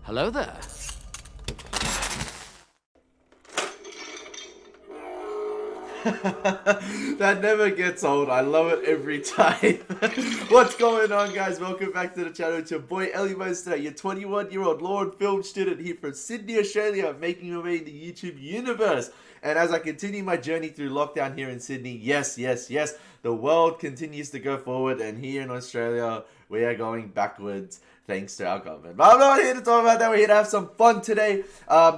Hello there. That never gets old. I love it every time. What's going on, guys? Welcome back to the channel. It's your boy Elie today, your 21-year-old law and film student here from Sydney, Australia, making my way in the YouTube universe. And as I continue my journey through lockdown here in Sydney, yes, the world continues to go forward, and here in Australia, we are going backwards thanks to our government. But I'm not here to talk about that. We're here to have some fun today.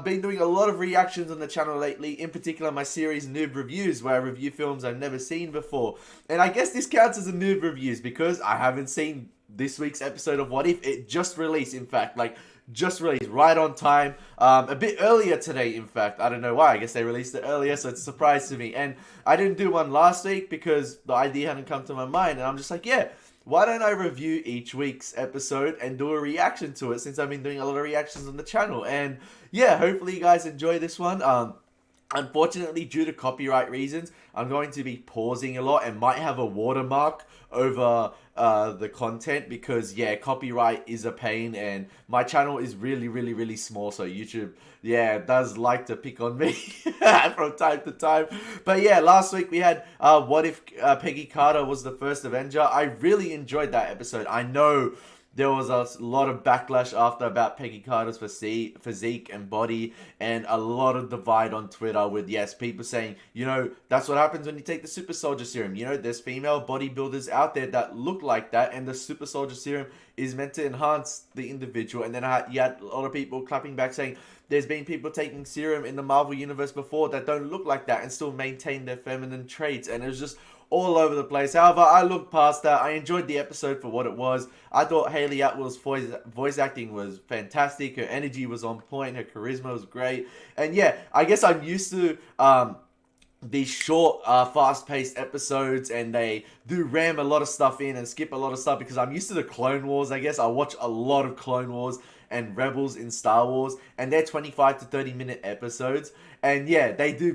Been doing a lot of reactions on the channel lately, in particular my series Noob Reviews, where I review films I've never seen before. And I guess this counts as a Noob Reviews because I haven't seen this week's episode of What If. It just released, in fact, just released right on time, a bit earlier today, in fact. I don't know why. I guess they released it earlier, so it's a surprise to me. And I didn't do one last week because the idea hadn't come to my mind, and I'm just like, yeah, why don't I review each week's episode and do a reaction to it, since I've been doing a lot of reactions on the channel. And yeah, hopefully you guys enjoy this one. Unfortunately, due to copyright reasons, I'm going to be pausing a lot and might have a watermark over the content because, yeah, copyright is a pain, and my channel is really small, so YouTube, yeah, does like to pick on me from time to time. But yeah, last week we had What If Peggy Carter was the first Avenger. I really enjoyed that episode. I know there was a lot of backlash after about Peggy Carter's physique and body, and a lot of divide on Twitter with, yes, people saying, you know, that's what happens when you take the super soldier serum. You know, there's female bodybuilders out there that look like that, and the super soldier serum is meant to enhance the individual. And then you had a lot of people clapping back saying, there's been people taking serum in the Marvel Universe before that don't look like that and still maintain their feminine traits. And it was just all over the place. However, I looked past that. I enjoyed the episode for what it was. I thought Hayley Atwell's voice acting was fantastic. Her energy was on point. Her charisma was great. And yeah, I guess I'm used to these short, fast-paced episodes, and they do ram a lot of stuff in and skip a lot of stuff because I'm used to the Clone Wars, I guess. I watch a lot of Clone Wars and Rebels in Star Wars, and they're 25 to 30-minute episodes. And yeah, they do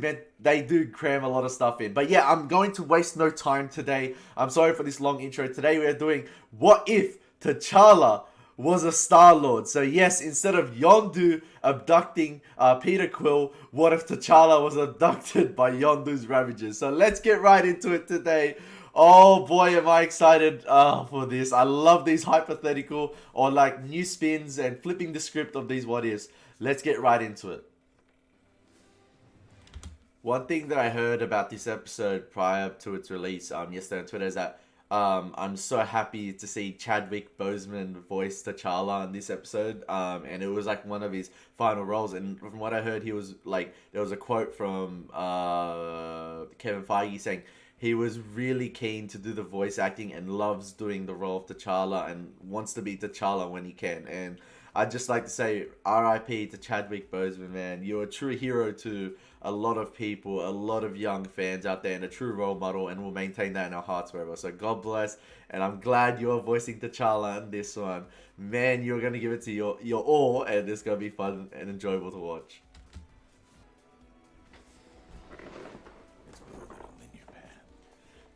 cram a lot of stuff in. But yeah, I'm going to waste no time today. I'm sorry for this long intro. Today we are doing What If T'Challa was a Star-Lord. So yes, instead of Yondu abducting Peter Quill, what if T'Challa was abducted by Yondu's Ravagers? So let's get right into it today. Oh boy, am I excited for this. I love these hypothetical or like new spins and flipping the script of these what ifs. Let's get right into it. One thing that I heard about this episode prior to its release yesterday on Twitter is that I'm so happy to see Chadwick Boseman voice T'Challa in this episode, and it was like one of his final roles. And from what I heard, he was like, there was a quote from Kevin Feige saying he was really keen to do the voice acting and loves doing the role of T'Challa and wants to be T'Challa when he can. And I'd just like to say RIP to Chadwick Boseman, man. You're a true hero to a lot of people, a lot of young fans out there, and a true role model, and we'll maintain that in our hearts forever. So God bless, and I'm glad you're voicing T'Challa in this one. Man, you're going to give it to your all, and it's going to be fun and enjoyable to watch.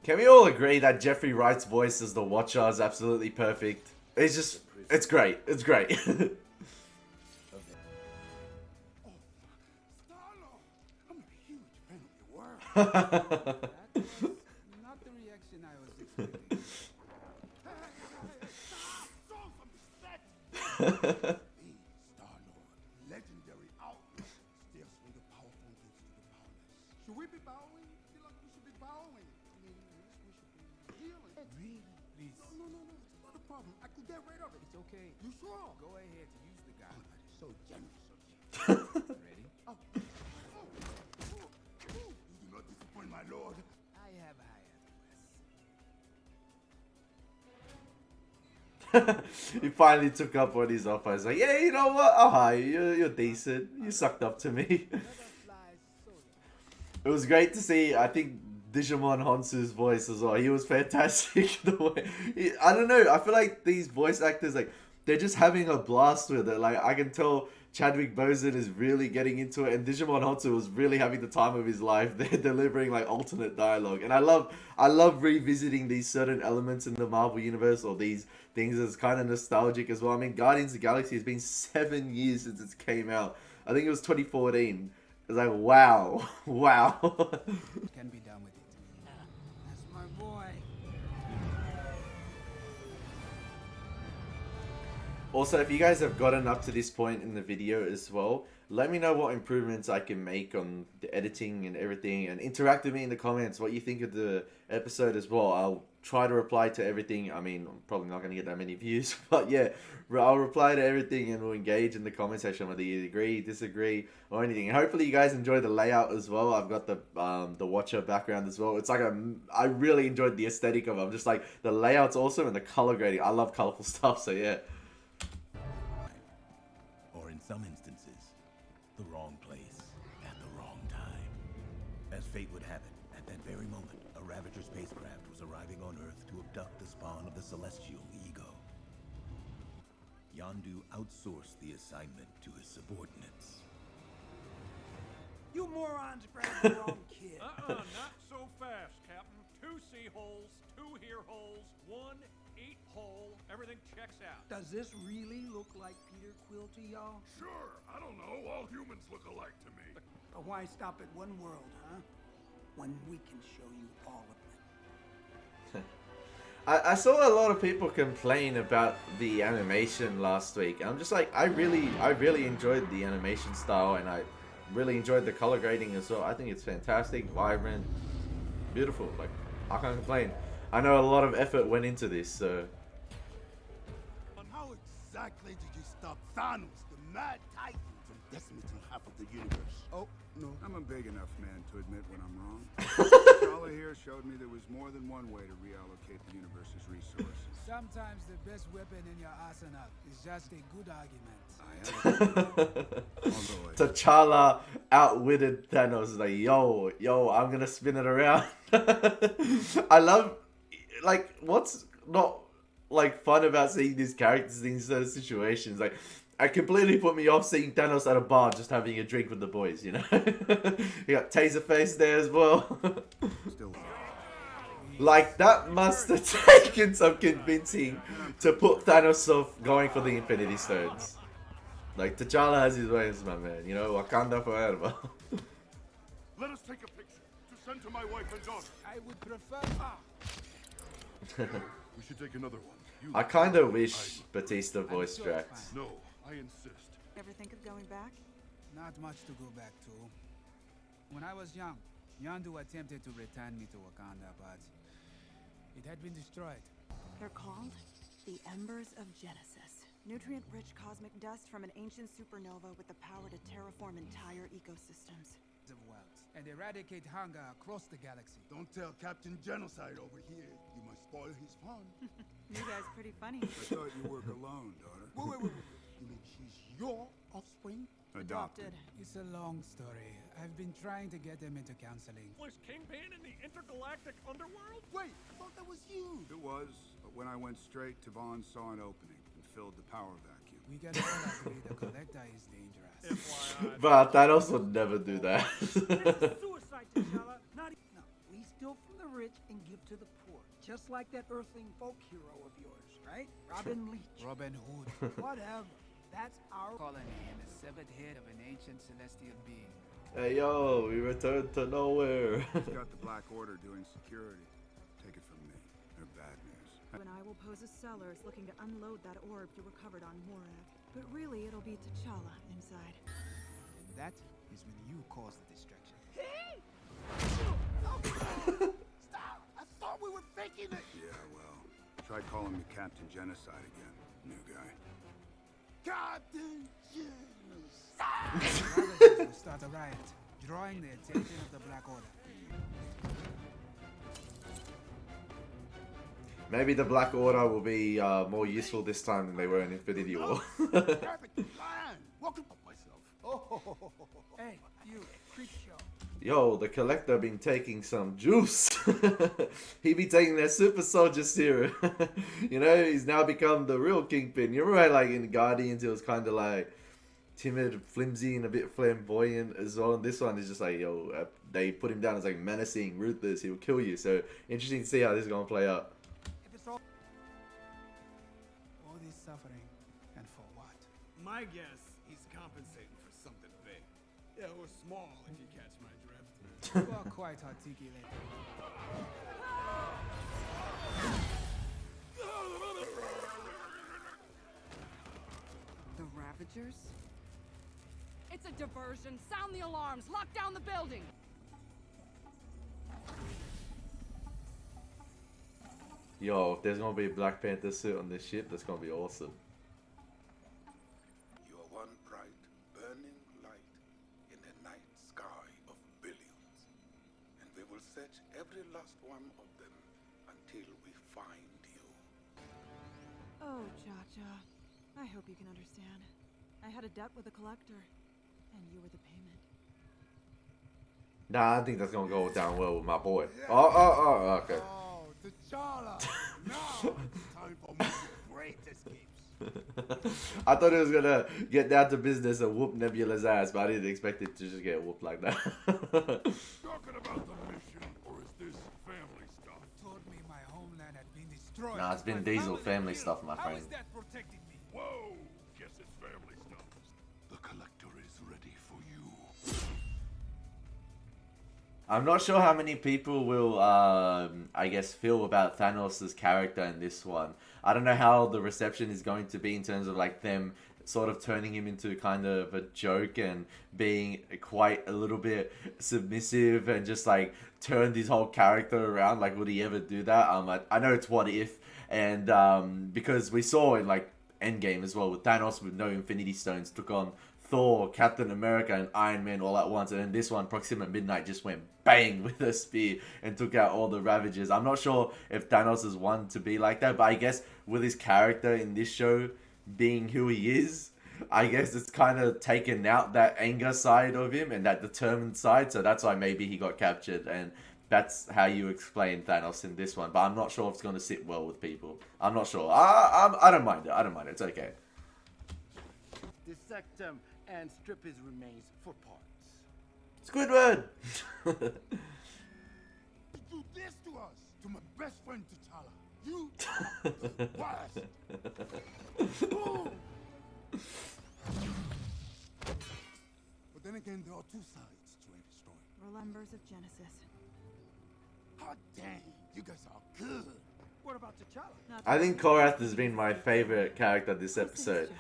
Can we all agree that Jeffrey Wright's voice as the Watcher is absolutely perfect? It's great. It's great. Not the reaction I was expecting. Star-Lord, legendary outlaw, still from the powerful against the powerless. Should we be bowing? I feel like we should be bowing. I mean, we should be healing. Really? Please. No. It's not a problem. I can get rid of it. It's okay. You sure? Go ahead to use the guy. Oh, that is so generous of you. Ready? Oh. You do not disappoint, my lord. I have high He finally took up on his offer. He's like, yeah, you know what? I'll hire you. You're decent. You sucked up to me. It was great to see, I think, Digimon Honsu's voice as well. He was fantastic. I don't know. I feel like these voice actors, like, they're just having a blast with it. Like, I can tell Chadwick Boseman is really getting into it, and Digimon Hotsu was really having the time of his life. They're delivering like alternate dialogue, and I love revisiting these certain elements in the Marvel universe, or these things that's kind of nostalgic as well. I mean, Guardians of the Galaxy has been 7 years since it came out. I think it was 2014. It's like, wow, wow. Can be done with it. That's my boy. Also, if you guys have gotten up to this point in the video as well, let me know what improvements I can make on the editing and everything, and interact with me in the comments what you think of the episode as well. I'll try to reply to everything. I mean, I'm probably not going to get that many views, but yeah, I'll reply to everything and we'll engage in the comment section whether you agree, disagree, or anything. And hopefully you guys enjoy the layout as well. I've got the Watcher background as well. It's like I really enjoyed the aesthetic of it. I'm just like, the layout's awesome and the color grading. I love colorful stuff, so yeah. Or in some instances, the wrong place at the wrong time. As fate would have it, at that very moment, a Ravager spacecraft was arriving on Earth to abduct the spawn of the Celestial Ego. Yondu outsourced the assignment to his subordinates. You morons grabbed the wrong kid. Not so fast, Captain. 2 sea holes, 2 ear holes, 1 8 hole. Everything checks out. Does this really look like Peter Quill to y'all? Sure, I don't know. All humans look alike to me. But why stop at one world, huh? When we can show you all of them. I saw a lot of people complain about the animation last week. I'm just like, I really enjoyed the animation style, and I really enjoyed the color grading as well. I think it's fantastic, vibrant, beautiful. Like, I can't complain. I know a lot of effort went into this, so. How exactly did you stop Thanos, the Mad Titan, from decimating half of the universe? Oh, no. I'm a big enough man to admit when I'm wrong. T'Challa here showed me there was more than one way to reallocate the universe's resources. Sometimes the best weapon in your arsenal is just a good argument. T'Challa outwitted Thanos. Like, yo, I'm gonna spin it around. I love, like, what's not like fun about seeing these characters in certain situations. Like, it completely put me off seeing Thanos at a bar just having a drink with the boys, you know? You got Taserface there as well. Still, like, that must have taken some convincing to put Thanos off going for the Infinity Stones. Like, T'Challa has his ways, my man. You know, Wakanda forever. Let us take a picture to send to my wife and daughter. I would prefer... We should take another one. I kind of wish Batista voiced Drax. No, I insist. Ever think of going back? Not much to go back to. When I was young, Yondu attempted to return me to Wakanda, but it had been destroyed. They're called the Embers of Genesis. Nutrient-rich cosmic dust from an ancient supernova with the power to terraform entire ecosystems. Of wealth and eradicate hunger across the galaxy. Don't tell Captain Genocide over here. You might spoil his fun. You guys pretty funny. I thought you work alone, daughter. Wait. You mean she's your offspring? Adopted. It's a long story. I've been trying to get them into counseling. Was Kingpin in the intergalactic underworld? Wait, I thought that was you. It was, but when I went straight, Tavon saw an opening and filled the power vacuum. We can all agree the Collector is dangerous. FYI. But Thanos would never do that. Suicide, T'Challa. No, we steal from the rich and give to the poor. Just like that Earthling folk hero of yours, right? Robin Leach. Robin Hood. Whatever. That's our Colony and the severed head of an ancient celestial being. Hey, yo, we returned to nowhere. He's got the Black Order doing security. Take it from me. They're bad news. And I will pose as sellers looking to unload that orb you recovered on Morag. But really, it'll be T'Challa inside. That is when you cause the destruction. Stop! I thought we were faking it. Yeah, well, try calling me Captain Genocide again, new guy. Captain Genocide. Ravagers will start a riot, drawing the attention of the Black Order. Maybe the Black Order will be more useful this time than they were in Infinity War. Perfect plan. Welcome to myself. Hey, you, creep show. Yo, the Collector been taking some juice. He be taking that super soldier serum. You know, he's now become the real Kingpin. You remember how, like, in Guardians, it was kind of like timid, flimsy, and a bit flamboyant as well. And this one is just like, yo, they put him down as like menacing, ruthless. He will kill you. So interesting to see how this is gonna play out. If it's all this suffering, and for what? My guess, he's compensating for something big. Yeah, or small, if you catch my drift. You are quite articulate. The Ravagers? It's a diversion. Sound the alarms. Lock down the building. Yo, if there's gonna be a Black Panther suit on this ship, that's gonna be awesome. You are one bright, burning light in the night sky of billions. And we will search every last one of them until we find you. Oh, Cha-Cha. I hope you can understand. I had a debt with the Collector, and you were the payment. Nah, I think that's gonna go down well with my boy. Oh, okay. Oh, T'Challa! Now it's time for my great escapes. I thought it was gonna get down to business and whoop Nebula's ass, but I didn't expect it to just get whooped like that. Talking about the mission, or is this family stuff? Told me my homeland had been destroyed. Nah, it's been Diesel family stuff, my How friend. is that protecting me? Whoa! Guess it's family stuff. The Collector is ready for you. I'm not sure how many people will, I guess, feel about Thanos' character in this one. I don't know how the reception is going to be in terms of, like, them sort of turning him into kind of a joke and being quite a little bit submissive and just, like, turned his whole character around. Like, would he ever do that? I know it's what if, and because we saw in, like, Endgame as well, with Thanos with no Infinity Stones, took on Thor, Captain America, and Iron Man all at once. And then this one, Proxima Midnight, just went bang with a spear and took out all the Ravagers. I'm not sure if Thanos is one to be like that, but I guess with his character in this show being who he is, I guess it's kind of taken out that anger side of him and that determined side. So that's why maybe he got captured, and that's how you explain Thanos in this one. But I'm not sure if it's going to sit well with people. I'm not sure. I don't mind it. I don't mind it. It's okay. Dissect him and strip his remains for parts. Squidward! You do this to us, to my best friend T'Challa. You are the worst. Boom. But then again, there are two sides to every story. Remembers of Genesis. Hot dang, you guys are good. What about T'Challa? I think Korath has been my favorite character this episode.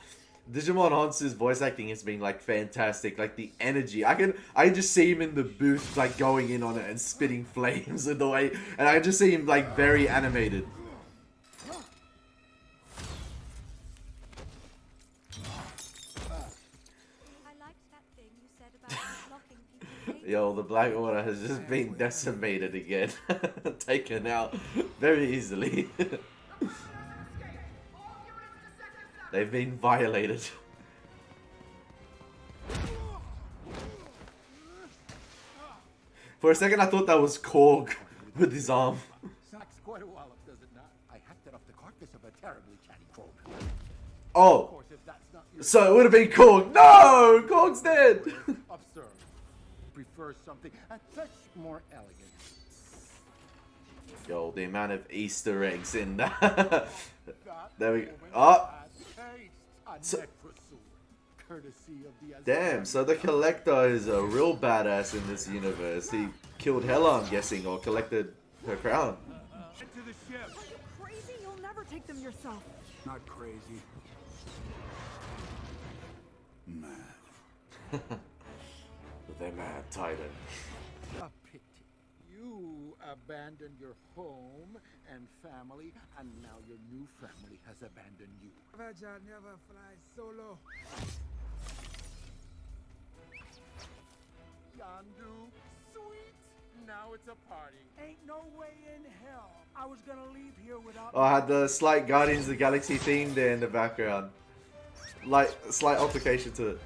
Digimon Honsu's voice acting has been like fantastic, like the energy. I can just see him in the booth like going in on it and spitting flames in the way, and I can just see him like very animated. Yo, the Black Order has just been decimated again. Taken out very easily. They've been violated. For a second I thought that was Korg with his arm. Sucks quite a wallop, does it not? I hacked it off the carcass of a terribly chatty Korg. Oh, Of course, if that's not your so it would have been Korg. No! Korg's dead! absurd. Prefer something a touch more elegant. Yo, the amount of Easter eggs in that. There we go. Oh! So, damn, so the Collector is a real badass in this universe. He killed Hela, I'm guessing, or collected her crown. Get to the ship. Are you crazy? You'll never take them yourself. Not crazy. Mad. The Mad Titan. A pity. You abandoned your home and family, and now your new family has abandoned you. Raja never flies solo. Yandu, sweet. Now it's a party. Ain't no way in hell I was gonna leave here without. Oh, I had the slight Guardians of the Galaxy theme there in the background. Like, slight altercation to it.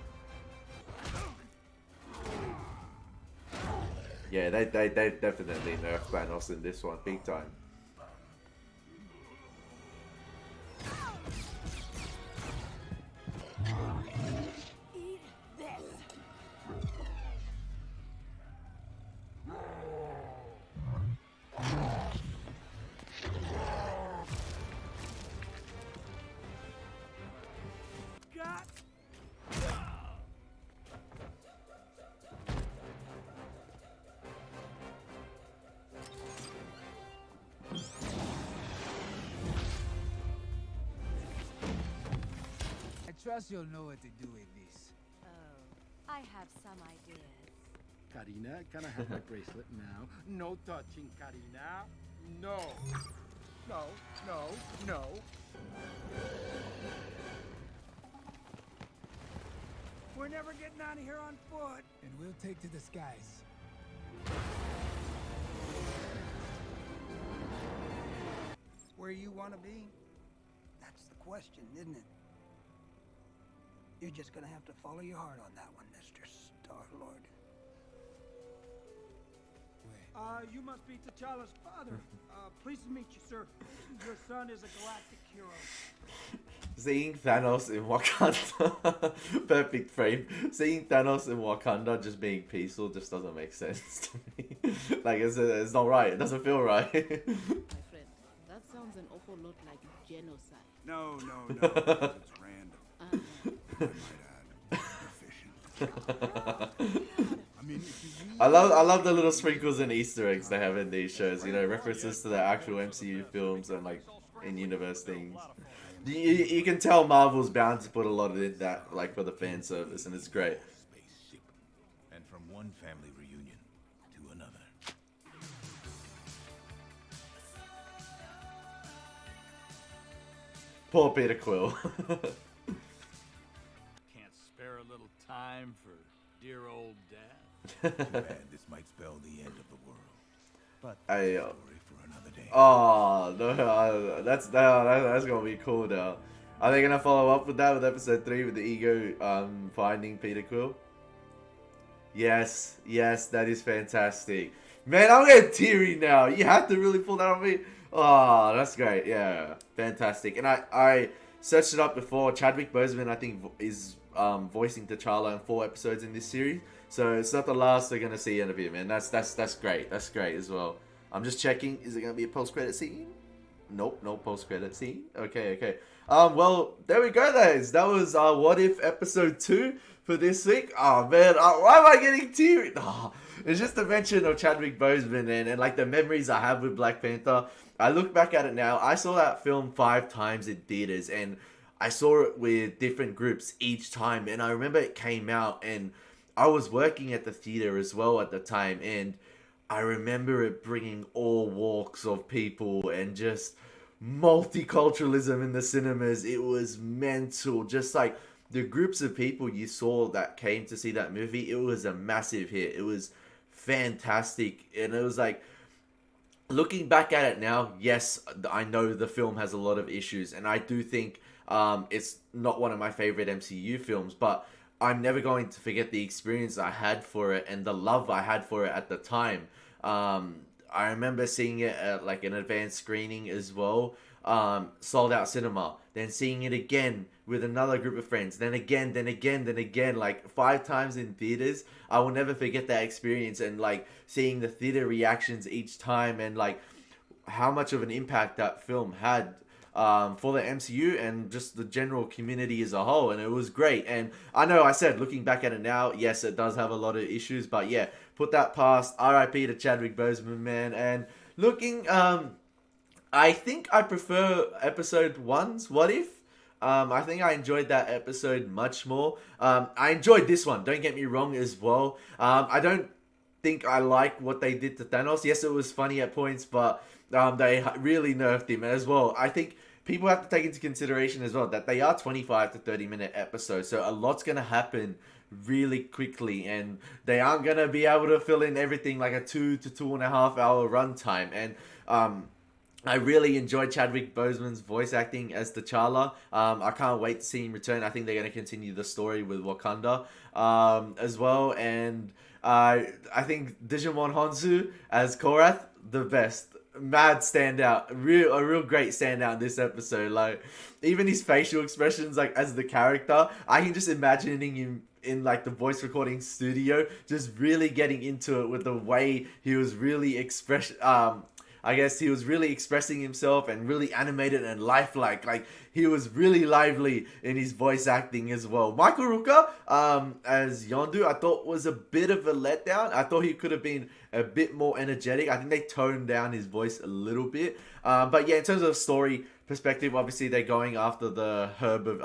Yeah, they definitely nerfed Thanos in this one, big time. Eat this. Got. I trust you'll know what to do with this. Oh, I have some ideas. Karina, can I have my bracelet now? No touching, Karina. No. No, no, no. We're never getting out of here on foot. And we'll take to the skies. Where you want to be? That's the question, isn't it? You're just gonna have to follow your heart on that one, Mr. Star-Lord. Wait. You must be T'Challa's father. Pleased to meet you, sir. Your son is a galactic hero. Seeing Thanos in Wakanda, perfect frame. Seeing Thanos in Wakanda just being peaceful just doesn't make sense to me. Like, it's not right. It doesn't feel right. My friend, that sounds an awful lot like genocide. No, because it's random. I might add, efficient. I mean, if you read... I love the little sprinkles and Easter eggs they have in these shows. You know, references to the actual MCU films and like in-universe things. You can tell Marvel's bound to put a lot in that, like, for the fan service, and it's great. Spaceship. And from one family reunion to another. Poor Peter Quill. Can't spare a little time for dear old dad. Too bad this might spell the end of the world. But Hey, story for another day. oh, no, that's gonna be cool now. Are they gonna follow up with that with episode 3 with the Ego finding Peter Quill? Yes, that is fantastic. Man, I'm getting teary now. You have to really pull that on me. Oh, that's great. Yeah, fantastic. And I searched it up before. Chadwick Boseman, I think, is voicing T'Challa in 4 episodes in this series. So it's not the last we're gonna see of him, man. That's great. That's great as well. I'm just checking. Is it gonna be a post-credit scene? Nope, no post-credit scene. Okay. Well, there we go, guys. That was What If episode 2 for this week. Oh man, why am I getting teary? Oh, it's just a mention of Chadwick Boseman and like the memories I have with Black Panther. I look back at it now. I saw that film 5 times in theaters, and I saw it with different groups each time. And I remember it came out, and I was working at the theater as well at the time, and I remember it bringing all walks of people and just multiculturalism in the cinemas. It was mental. Just like the groups of people you saw that came to see that movie, it was a massive hit. It was fantastic. And it was like, looking back at it now, yes, I know the film has a lot of issues, and I do think it's not one of my favorite MCU films, but I'm never going to forget the experience I had for it and the love I had for it at the time. I remember seeing it at like an advanced screening as well, sold out cinema, then seeing it again with another group of friends, then again, like 5 times in theaters. I will never forget that experience, and like seeing the theater reactions each time, and like how much of an impact that film had for the MCU and just the general community as a whole. And it was great. And I know I said, looking back at it now, yes, it does have a lot of issues, but yeah, put that past. RIP to Chadwick Boseman, man. And looking, I think I prefer episode 1's What If. I think I enjoyed that episode much more. I enjoyed this one, don't get me wrong, as well. I don't think I like what they did to Thanos. Yes, it was funny at points, but they really nerfed him as well. I think people have to take into consideration as well that they are 25 to 30 minute episodes, so a lot's going to happen really quickly, and they aren't going to be able to fill in everything like a 2 to 2.5 hour runtime. And I really enjoyed Chadwick Boseman's voice acting as T'Challa. I can't wait to see him return. I think they're going to continue the story with Wakanda as well. And I think Digimon Honsu as Korath, the best. Mad standout. A real great standout in this episode. Like, even his facial expressions, like, as the character, I can just imagining him in like the voice recording studio, just really getting into it with the way he was really I guess he was really expressing himself and really animated and lifelike. Like, he was really lively in his voice acting as well. Michael Rooker, as Yondu, I thought was a bit of a letdown. I thought he could have been a bit more energetic. I think they toned down his voice a little bit. But yeah, in terms of story perspective, obviously they're going after the herb of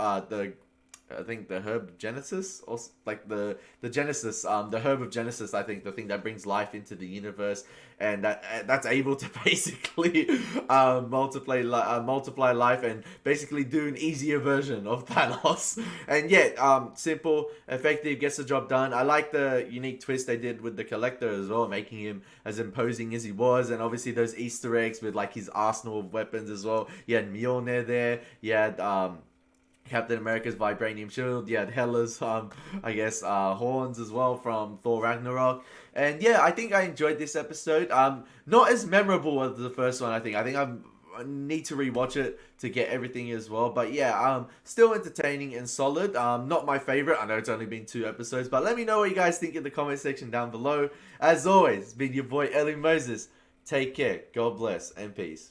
I think the herb of Genesis, or like the Genesis, the herb of Genesis. I think the thing that brings life into the universe, and that's able to basically multiply life and basically do an easier version of Thanos. And yet, simple, effective, gets the job done. I like the unique twist they did with the Collector as well, making him as imposing as he was, and obviously those Easter eggs with like his arsenal of weapons as well. You had Mjolnir there. You had Captain America's vibranium shield. You had Hela's, horns as well from Thor Ragnarok. And yeah, I think I enjoyed this episode. Not as memorable as the first one, I think. I need to rewatch it to get everything as well. But yeah, still entertaining and solid. Not my favorite. I know it's only been 2 episodes, but let me know what you guys think in the comment section down below. As always, been your boy Elie Moses. Take care. God bless and peace.